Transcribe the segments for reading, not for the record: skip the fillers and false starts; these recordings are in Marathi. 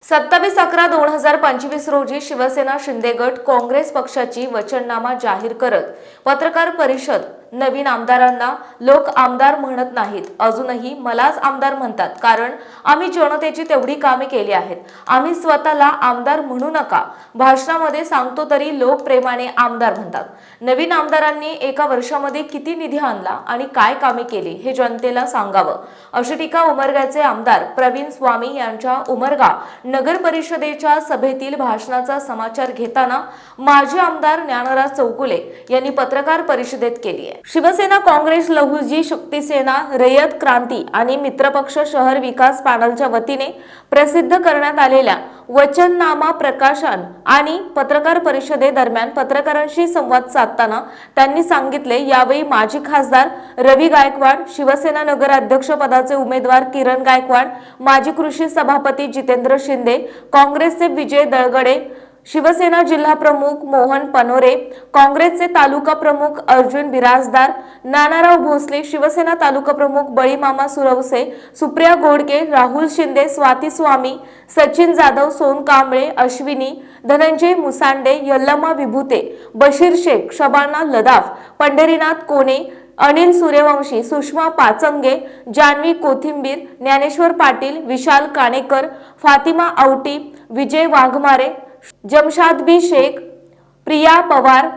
27/11/2025 रोजी शिवसेना शिंदे गट काँग्रेस पक्षाची वचननामा जाहीर करत पत्रकार परिषद। नवीन आमदारांना लोक आमदार म्हणत नाहीत, अजूनही मलाच आमदार म्हणतात, कारण आम्ही जनतेची तेवढी कामे केली आहेत। आम्ही स्वतःला आमदार म्हणू नका, भाषणामध्ये सांगतो तरी लोक प्रेमाने आमदार म्हणतात। नवीन आमदारांनी एका वर्षामध्ये किती निधी आणला आणि काय कामे केली हे जनतेला सांगावं, अशी टीका उमरगाचे आमदार प्रवीण स्वामी यांच्या उमरगा नगर परिषदेच्या सभेतील भाषणाचा समाचार घेताना माजी आमदार ज्ञानराज चौगुले यांनी पत्रकार परिषदेत केली आहे। शिवसेना, काँग्रेस, लहुजी शक्तीसेना, रयत क्रांती आणि मित्रपक्ष शहर विकास पॅनलच्या वतीने प्रसिद्ध करण्यात आलेल्या वचननामा प्रकाशन आणि पत्रकार परिषदेदरम्यान पत्रकारांशी संवाद साधताना त्यांनी सांगितले, यावेळी माजी खासदार रवी गायकवाड, शिवसेना नगराध्यक्ष पदाचे उमेदवार किरण गायकवाड, माजी कृषी सभापती जितेंद्र शिंदे, काँग्रेसचे विजय दळगडे, शिवसेना जिल्हा प्रमुख मोहन पनोरे, काँग्रेसचे तालुका प्रमुख अर्जुन बिराजदार, नानाराव भोसले, शिवसेना तालुका प्रमुख बळीमामा सुरवसे, सुप्रिया गोडके, राहुल शिंदे, स्वाती स्वामी, सचिन जाधव, सोन कांबळे, अश्विनी, धनंजय मुसांडे, यल्लमा विभूते, बशीर शेख, शबाना लदाफ, पंढरीनाथ कोणे, अनिल सूर्यवंशी, सुषमा पाचंगे, जानवी कोथिंबीर, ज्ञानेश्वर पाटील, विशाल कानेकर, फातिमा औटी, विजय वाघमारे, जमशादबी शेख, प्रिया पवार,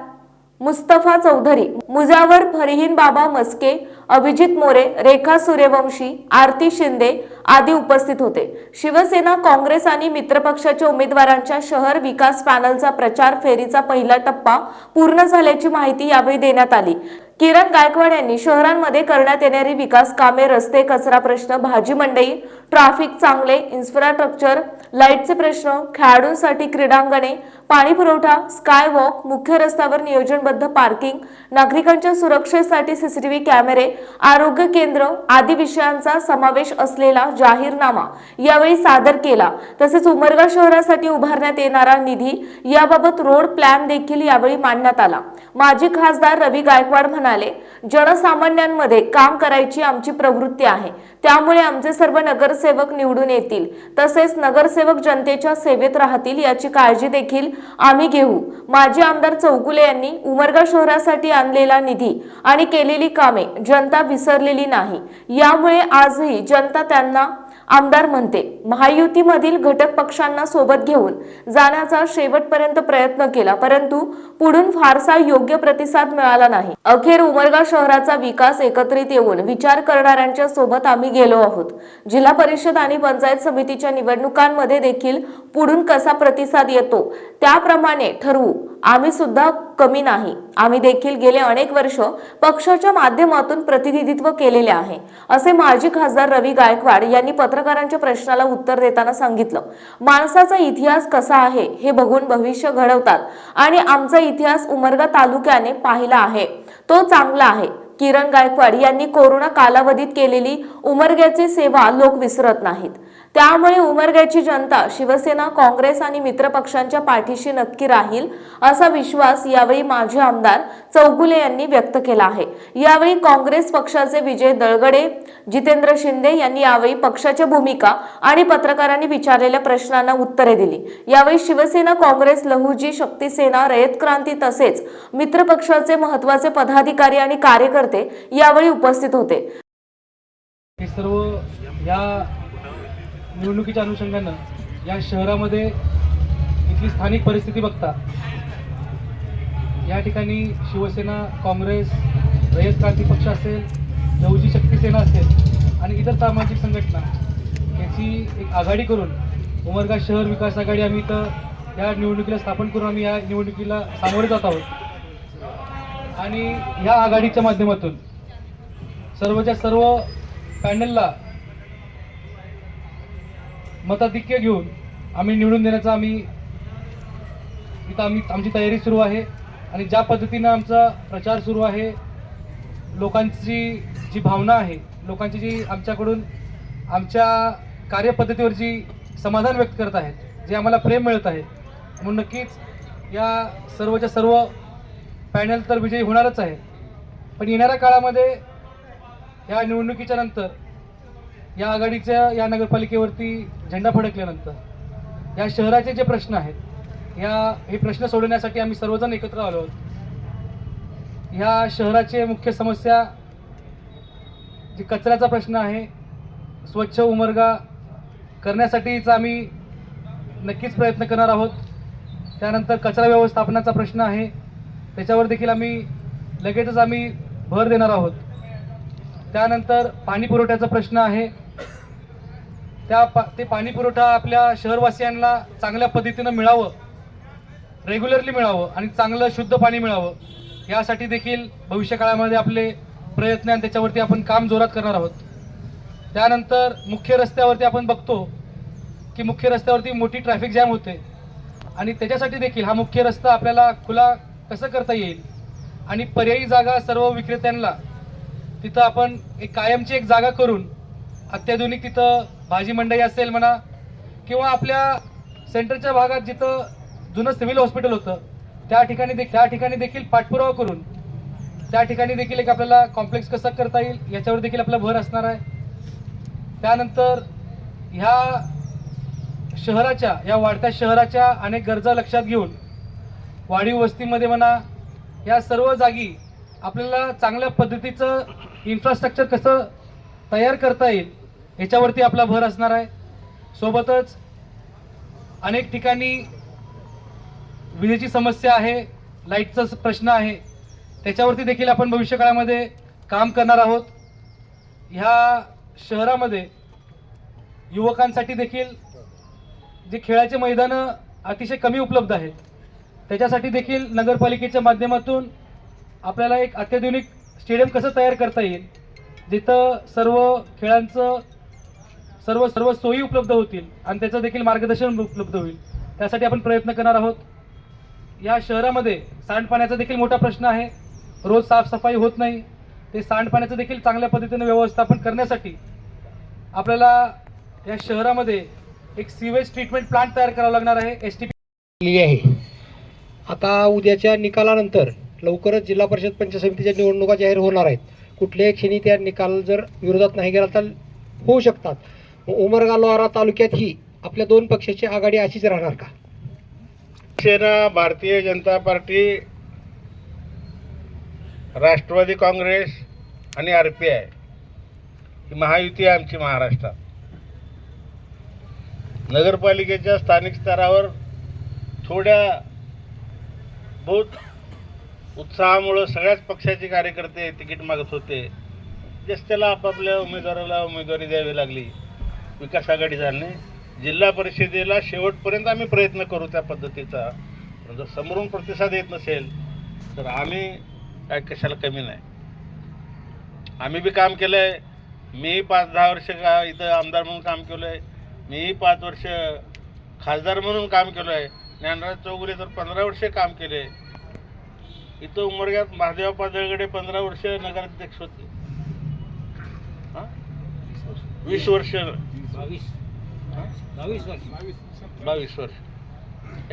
मुस्तफा चौधरी, मुजावर फरहीन बाबा मस्के, अभिजित मोरे, रेखा सूर्यवंशी, आरती शिंदे आदी उपस्थित होते। शिवसेना, काँग्रेस आणि मित्रपक्षाच्या उमेदवारांच्या शहर विकास पॅनलचा प्रचार फेरीचा पहिला टप्पा पूर्ण झाल्याची माहिती यावेळी देण्यात आली। किरण गायकवाड यांनी शहरांमध्ये करण्यात येणारी विकास कामे, रस्ते, कचरा प्रश्न, भाजी मंडई, ट्रॅफिक चांगले, इन्फ्रास्ट्रक्चर, लाईटचे प्रश्न, खेळाडूंसाठी क्रीडांगणे, पाणी पुरवठा, स्काय वॉक, मुख्य रस्त्यावर नियोजनबद्ध पार्किंग, नागरिकांच्या सुरक्षेसाठी सीसीटीव्ही कॅमेरे, आरोग्य केंद्र आदी विषयांचा समावेश असलेला जाहीरनामा यावेळी सादर केला। तसेच उमरगा शहरासाठी उभारण्यात येणारा निधी याबाबत रोड प्लॅन देखील यावेळी मांडण्यात आला। माजी खासदार रवी गायकवाड म्हणाले, जनसामान्यांमध्ये काम करायची आमची प्रवृत्ती आहे, त्यामुळे आमचे सर्व नगरसेवक निवडून येतील, तसेच नगरसेवक जनतेच्या सेवेत राहतील याची काळजी देखील आम्ही घेऊ। माजी आमदार चौगुले यांनी उमरगा शहरासाठी आणलेला निधी आणि केलेली कामे जनता विसरलेली नाही, यामुळे आजही जनता त्यांना आमदार म्हणते। महायुतीमधील घटक पक्षांना सोबत घेऊन जाण्याचा शेवटपर्यंत प्रयत्न केला, परंतु पुढून फारसा योग्य प्रतिसाद मिळाला नाही। अखेर उमरगा शहराचा विकास एकत्रित येऊन विचार करणाऱ्यांच्या सोबत आम्ही गेलो आहोत। जिल्हा परिषद आणि पंचायत समितीच्या निवडणुकांमध्ये देखील पुढून कसा प्रतिसाद येतो त्याप्रमाणे ठरवू, आम्ही सुद्धा कमी नाही। आम्ही देखील गेले अनेक वर्ष पक्षाच्या माध्यमातून प्रतिनिधित्व केलेले आहे, असे माजी खासदार रवी गायकवाड यांनी पत्रकारांच्या प्रश्नाला उत्तर देताना सांगितलं। माणसाचा इतिहास कसा आहे हे बघून भविष्य घडवतात आणि आमचा इतिहास उमरगा तालुक्याने पाहिला आहे, तो चांगला आहे। किरण गायकवाड यांनी कोरोना कालावधीत केलेली उमरग्याची सेवा लोक विसरत नाहीत, त्यामुळे उमरग्याची जनता शिवसेना, काँग्रेस आणि मित्रपक्षांच्या पाठीशी नक्की राहील, असा विश्वास यावेळी माजी आमदार चौगुले यांनी व्यक्त केला आहे। यावेळी काँग्रेस पक्षाचे विजय दळगडे, जितेंद्र शिंदे यांनी यावेळी पक्षाच्या भूमिका आणि पत्रकारांनी विचारलेल्या प्रश्नांना उत्तरे दिली। यावेळी शिवसेना, काँग्रेस, लहुजी शक्तीसेना, रयत क्रांती तसेच मित्रपक्षाचे महत्त्वाचे पदाधिकारी आणि कार्यकर्ते यावेळी उपस्थित होते। हे सर्व या निवडणुकीच्या अनुषंगानं या शहरामध्ये इथली स्थानिक परिस्थिती बघता या ठिकाणी शिवसेना, काँग्रेस, रयत क्रांती पक्ष असेल, लहुजी शक्तीसेना असेल आणि इतर सामाजिक संघटना याची एक आघाडी करून उमरगा शहर विकास आघाडी आम्ही इथं या निवडणुकीला स्थापन करून आम्ही या निवडणुकीला सामोरे जात आहोत। आणि ह्या आघाडीच्या माध्यमातून सर्वच्या सर्व पॅनलला मताधिक्य घेऊन आम्ही निवडून देण्याचा आमची तयारी सुरू आहे। आणि ज्या पद्धतीनं आमचा प्रचार सुरू आहे, लोकांची जी भावना आहे, लोकांची जी आमच्याकडून आमच्या कार्यपद्धतीवर जी समाधान व्यक्त करत आहेत, जे आम्हाला प्रेम मिळत आहे, म्हणून नक्कीच या सर्वच्या सर्व पॅनल तर विजयी होणारच आहे। पण येणाऱ्या काळामध्ये या निवडणुकीच्या नंतर या आघाडीच्या या नगरपालिकेवरती झेंडा फडकल्यानंतर या शहराचे जे प्रश्न आहेत हे प्रश्न सोडवण्यासाठी आम्ही सर्वजण एकत्र आलो आहोत. ह्या शहराचे मुख्य समस्या जी कचऱ्याचा प्रश्न आहे, स्वच्छ उमरगा करण्यासाठीचा आम्ही नक्कीच प्रयत्न करणार आहोत. त्यानंतर कचरा व्यवस्थापनाचा प्रश्न आहे, त्याच्यावर देखील लगेचच आम्ही भर देणार आहोत. त्यानंतर पाणी पुरवठ्याचा प्रश्न आहे, ते पाणी पुरवठा आपल्या शहरवासियांना चांगल्या पद्धतीनं मिळावं, रेग्युलरली मिळावं आणि चांगलं शुद्ध पाणी मिळावं, यासाठी देखील भविष्यकाळामध्ये आपले प्रयत्न आणि त्याच्यावरती आपण काम जोरात करणार आहोत. त्यानंतर मुख्य रस्त्यावरती आपण बघतो की मुख्य रस्त्यावरती मोठी ट्रॅफिक जॅम होते आणि त्याच्यासाठी देखील हा मुख्य रस्ता आपल्याला खुला कसं करता येईल आणि पर्यायी जागा सर्व विक्रेत्यांना तिथं आपण कायमची एक जागा करून अत्याधुनिक तिथं भाजी मंडई असेल म्हणा किंवा आपल्या सेंटरच्या भागात जिथं जुनं सिव्हिल हॉस्पिटल होतं त्या ठिकाणी देखील पाठपुरावा करून त्या ठिकाणी देखील एक आपल्याला कॉम्प्लेक्स कसं करता येईल याच्यावर देखील आपला भर असणार आहे. त्यानंतर या वाढत्या शहराच्या अनेक गरजा लक्षात घेऊन वाढीव वस्तीमध्ये म्हणा या सर्व जागी आपल्याला चांगल्या पद्धतीचं इन्फ्रास्ट्रक्चर कसं तयार करता येईल याच्यावरती आपला भर असणार आहे. सोबतच अनेक ठिकाणी विजेची समस्या आहे, लाईटचा प्रश्न आहे, त्याच्यावरती देखील आपण भविष्यकाळामध्ये काम करणार आहोत. ह्या शहरामध्ये युवकांसाठी देखील जे खेळाचे मैदानं अतिशय कमी उपलब्ध आहेत त्याच्यासाठी देखील नगरपालिकेच्या माध्यमातून आपल्याला एक अत्याधुनिक स्टेडियम कसं तयार करता येईल जिथं सर्व खेळांचं सर्व सोयी उपलब्ध होतील आणि त्याचं देखील मार्गदर्शन उपलब्ध होईल, त्यासाठी आपण प्रयत्न करणार आहोत. या शहरामध्ये सांडपाण्याचा देखील मोठा प्रश्न आहे, रोज साफसफाई होत नाही. ते सांडपाण्याचं देखील चांगल्या पद्धतीने व्यवस्थापन करण्यासाठी आपल्याला या शहरामध्ये एक सीवेज ट्रीटमेंट प्लांट तयार करावा लागणार आहे, STP आहे. आता उद्याच्या निकालानंतर लवकरच जिल्हा परिषद पंचायत समितीच्या निवडणुका जाहीर होणार आहेत. कुठल्याही क्षणी त्या निकाल जर विरोधात नाही गेला तर होऊ शकतात. उमरगा लोहारा तालुक्यात ही आपल्या दोन पक्षाची आघाडी अशीच राहणार का? शिवसेना, भारतीय जनता पार्टी, राष्ट्रवादी काँग्रेस आणि RPI ही महायुती आहे आमची महाराष्ट्रात. नगरपालिकेच्या स्थानिक स्तरावर थोड्या बहुत उत्साहामुळं सगळ्याच पक्षाचे कार्यकर्ते तिकीट मागत होते. जस त्याला आपापल्या उमेदवाराला उमेदवारी द्यावी लागली. विकास आघाडी झाली. जिल्हा परिषदेला शेवटपर्यंत आम्ही प्रयत्न करू त्या पद्धतीचा. जर समोरून प्रतिसाद येत नसेल तर आम्ही काय कशाला कमी नाही. आम्ही बी काम केलं आहे. मी 5-10 वर्ष इथं आमदार म्हणून काम केलं आहे. मी 5 वर्ष खासदार म्हणून काम केलं आहे. ज्ञानराज चौगुले तर 15 वर्ष काम केले. इथं उमरग्यात महादेवप्पा दळगडे 15 वर्ष नगराध्यक्ष होते. 20 वर्ष 22 वर्ष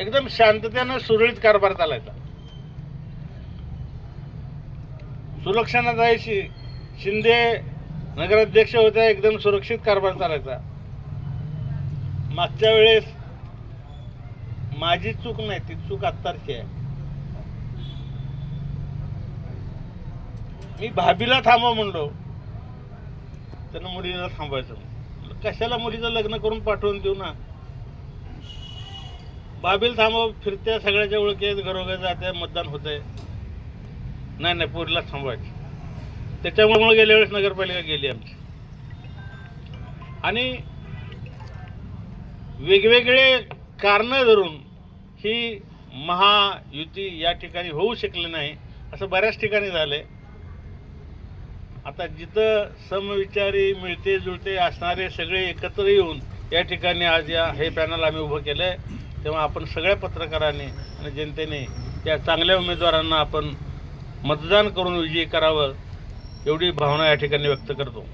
एकदम शांततेनं सुरळीत कारभार चालायचा. सुलक्षणाताई शिंदे नगराध्यक्ष होत्या, एकदम सुरक्षित कारभार चालायचा. मागच्या वेळेस माझी चूक नाही, ती चूक आत्ताची आहे. मी भाभीला थांबव म्हणलो, त्यानं मुलीला थांबवायचं. कशाला मुलीचं लग्न करून पाठवून देऊ ना. भाभीला थांबव, फिरत्या सगळ्याच्या ओळखी आहेत, घरोघर जात्या, मतदान होतंय. नाही पोरीला थांबवायचं. त्याच्यामुळे गेल्या वेळेस नगरपालिका गेली आमची. आणि वेगवेगळे कारणं धरून ही महायुती या ठिकाणी होऊ शकली नाही, असं बऱ्याच ठिकाणी झालंय. आता जिथं समविचारी मिळते जुळते असणारे सगळे एकत्र येऊन या ठिकाणी आज हे पॅनल आम्ही उभं केलं आहे. तेव्हा आपण सगळ्या पत्रकारांनी आणि जनतेने या चांगल्या उमेदवारांना आपण मतदान करून विजयी करावं, एवढी भावना या ठिकाणी व्यक्त करतो.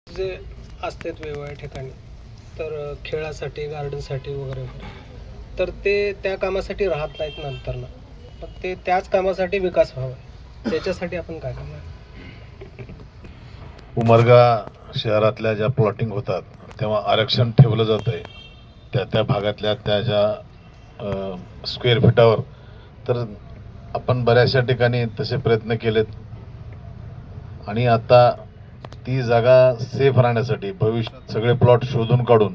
जे असतात वेगवेगळ्या ठिकाणी तर खेळासाठी, गार्डनसाठी वगैरे, तर ते त्या कामासाठी राहत नाहीत नंतरनं. पण ते त्याच कामासाठी विकास व्हावा, त्याच्यासाठी आपण काय करणार? उमरगा शहरातल्या ज्या प्लॉटिंग होतात तेव्हा आरक्षण ठेवलं जात आहे. त्या भागातल्या त्याच्या स्क्वेअर फिटावर, तर आपण बऱ्याचशा ठिकाणी तसे प्रयत्न केलेत आणि आता ती जागा सेफ राहण्यासाठी भविष्यात सगळे प्लॉट शोधून काढून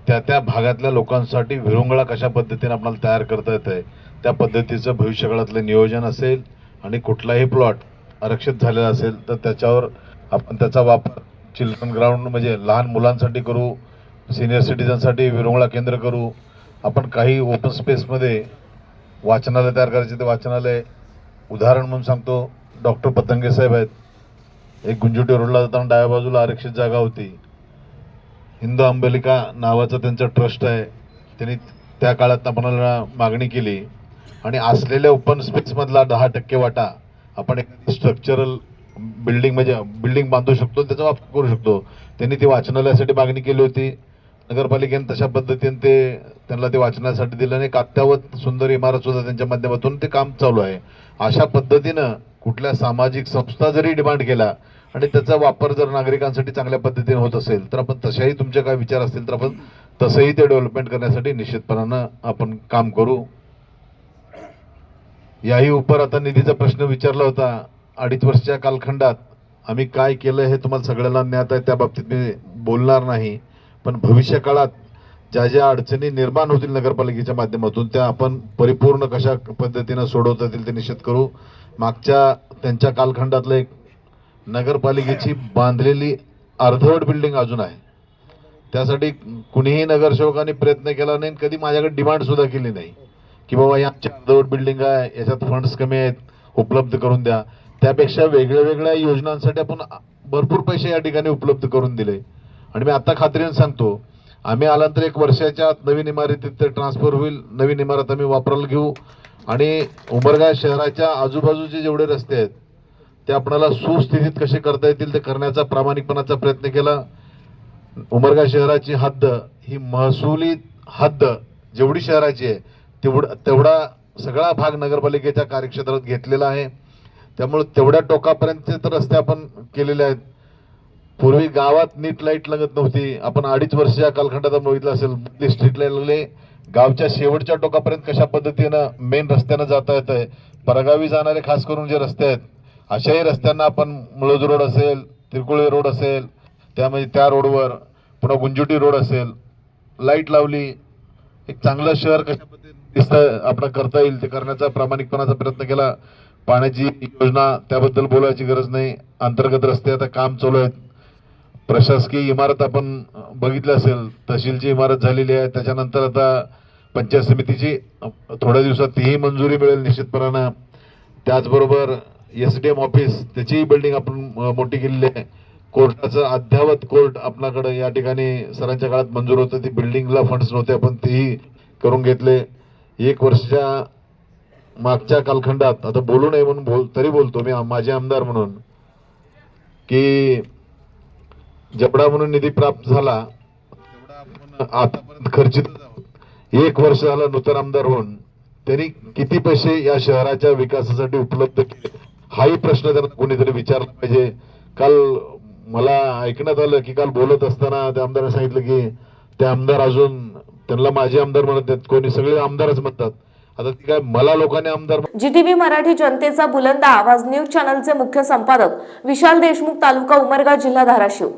त्या भागातल्या लोकांसाठी विरंगुळा कशा पद्धतीने आपल्याला तयार करता येत आहे त्या पद्धतीचं भविष्यकाळातलं नियोजन असेल आणि कुठलाही प्लॉट आरक्षित झालेला असेल तर त्याच्यावर आपण त्याचा वापर चिल्ड्रन ग्राउंड म्हणजे लहान मुलांसाठी करू, सिनियर सिटीजनसाठी विरंगुळा केंद्र करू. आपण काही ओपन स्पेसमध्ये वाचनालय तयार करायचे, ते वाचनालय उदाहरण म्हणून सांगतो, डॉक्टर पतंगे साहेब आहेत, एक गुंजोटी रोडला जाताना डाव्या बाजूला आरक्षित जागा होती. हिंदू अंबलिका नावाचं त्यांचं ट्रस्ट आहे, त्यांनी त्या काळात आपल्याला मागणी केली आणि असलेल्या ओपन स्पेसमधला 10% वाटा आपण एखादी स्ट्रक्चरल बिल्डिंग म्हणजे बिल्डिंग बांधू शकतो, त्याचा वापर करू शकतो. त्यांनी ती वाचनालयासाठी मागणी केली होती. नगरपालिकेने तशा पद्धतीने त्यांना ते वाचनासाठी दिलं नाही. कात्यावत सुंदर इमारत सुद्धा त्यांच्या माध्यमातून ते काम चालू आहे. अशा पद्धतीनं कुठल्या सामाजिक संस्था जरी डिमांड केला आणि त्याचा वापर जर नागरिकांसाठी चांगल्या पद्धतीने होत असेल तर आपण तशाही तुमचे काय विचार असतील तर आपण तसंही ते डेव्हलपमेंट करण्यासाठी निश्चितपणानं आपण काम करू. याही उपर आता निधीचा प्रश्न विचारला होता. 2.5 वर्षाच्या कालखंडात आम्ही काय केलं हे तुम्हाला सगळ्यांना ज्ञात आहे, त्या बाबतीत मी बोलणार नाही. पण भविष्य काळात ज्या ज्या अडचणी निर्माण होतील नगरपालिकेच्या माध्यमातून त्या आपण परिपूर्ण कशा पद्धतीनं सोडवता येतील ते निश्चित करू. मागच्या त्यांच्या कालखंडातलं एक नगरपालिकेची बांधलेली अर्धवट बिल्डिंग अजून आहे, त्यासाठी कुणीही नगरसेवकांनी प्रयत्न केला नाही, कधी माझ्याकडे डिमांड सुद्धा केली नाही की बाबा या आमच्या अर्धवट बिल्डिंग आहे, याच्यात फंड्स कमी आहेत, उपलब्ध करून द्या. त्यापेक्षा वेगळ्या वेगळ्या योजनांसाठी आपण भरपूर पैसे या ठिकाणी उपलब्ध करून दिले. आणि मी आता खात्रीने सांगतो, आम्ही आल्यानंतर 1 वर्षाच्या आत नवीन इमारतीत ते ट्रान्सफर होईल, नवीन इमारत आम्ही वापरायला घेऊ आणि उमरगा शहराच्या आजूबाजूचे जेवढे रस्ते आहेत ते आपल्याला सुस्थितीत कसे करता येतील ते करण्याचा प्रामाणिकपणाचा प्रयत्न केला. उमरगा शहराची हद्द ही महसुली हद्द जेवढी शहराची आहे तेवढा सगळा भाग नगरपालिकेच्या कार्यक्षेत्रात घेतलेला आहे. त्यामुळे तेवढ्या टोकापर्यंतचे तर रस्ते आपण केलेले आहेत. पूर्वी गावात नीट लाईट लागत नव्हती, आपण 2.5 वर्षाच्या कालखंडात बघितलं असेल, स्ट्रीट लाईट लागले. गावच्या शेवटच्या टोकापर्यंत कशा पद्धतीनं मेन रस्त्यानं जाता येत आहे. परगावी जाणारे खास करून जे रस्ते आहेत अशाही रस्त्यांना आपण मुळज रोड असेल, तिरकुळे रोड असेल, त्यामध्ये त्या रोडवर पुन्हा गुंजोटी रोड असेल, लाईट लावली. एक चांगलं शहर कशा पद्धतीने दिसतं आपलं करता येईल ते करण्याचा प्रामाणिकपणाचा प्रयत्न केला. पाण्याची योजना त्याबद्दल बोलायची गरज नाही. अंतर्गत रस्ते आता काम चालू आहेत. प्रशासकीय इमारत आपण बघितलं असेल, तहसीलची इमारत झालेली आहे. त्याच्यानंतर आता पंचायत समितीची थोड्या दिवसात तीही मंजुरी मिळेल निश्चितपणानं. त्याचबरोबर SDM ऑफिस त्याचीही बिल्डिंग आपण मोठी केलेली आहे. कोर्टाचं अद्यावत कोर्ट आपल्याकडे या ठिकाणी सरांच्या काळात मंजूर होतं, ती बिल्डिंगला फंड्स नव्हते, आपण तेही करून घेतले. 1 वर्षाच्या मागच्या कालखंडात आता बोलू नये म्हणून तरी बोलतो मी, माझे आमदार म्हणून, की जेवढा म्हणून निधी प्राप्त झाला तेवढा आपण आतापर्यंत खर्चित आहोत. 1 वर्ष झालं नूतन आमदार होऊन त्यांनी किती पैसे या शहराच्या विकासासाठी उपलब्ध केले हाही प्रश्न त्यांना कोणीतरी विचारला पाहिजे. काल मला ऐकण्यात आलं की काल बोलत असताना त्या आमदारांनी सांगितलं की ते आमदार अजून त्यांना माझे आमदार म्हणत नाहीत, कोणी सगळे आमदारच म्हणतात. आता ती काय मला लोकांनी आमदार. GTV मराठी जनतेचा बुलंद आवाज न्यूज चॅनलचे मुख्य संपादक विशाल देशमुख, तालुका उमरगा, जिल्हा धाराशिव.